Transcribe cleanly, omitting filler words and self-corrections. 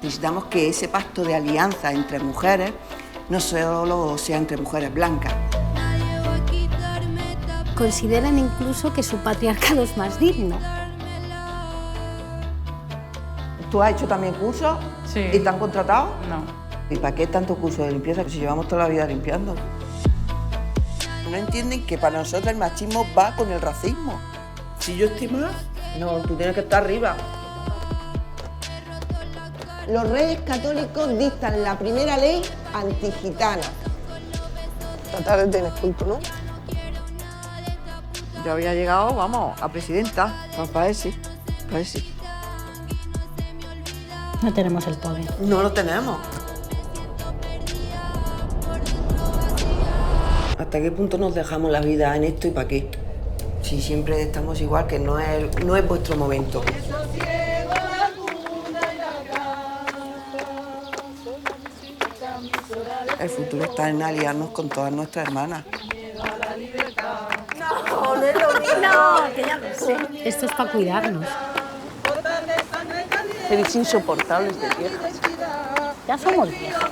Necesitamos que ese pacto de alianza entre mujeres no solo sea entre mujeres blancas. Consideran incluso que su patriarcado es más digno. ¿Tú has hecho también cursos? Sí. ¿Y te han contratado? No. ¿Y para qué tanto curso de limpieza si llevamos toda la vida limpiando? No entienden que para nosotros el machismo va con el racismo. Si yo estoy más, no, tú tienes que estar arriba. Los Reyes Católicos dictan la primera ley antigitana. Esta tarde tienes culto, ¿no? Yo había llegado, vamos, a presidenta, para ese. No tenemos el poder. No lo tenemos. ¿Hasta qué punto nos dejamos la vida en esto y para qué? Si siempre estamos igual, que no es vuestro momento. El futuro está en aliarnos con todas nuestras hermanas. No, no es lo mismo. No, que ya lo sé. Esto es para cuidarnos. Seréis insoportables de viejas. Ya somos viejas.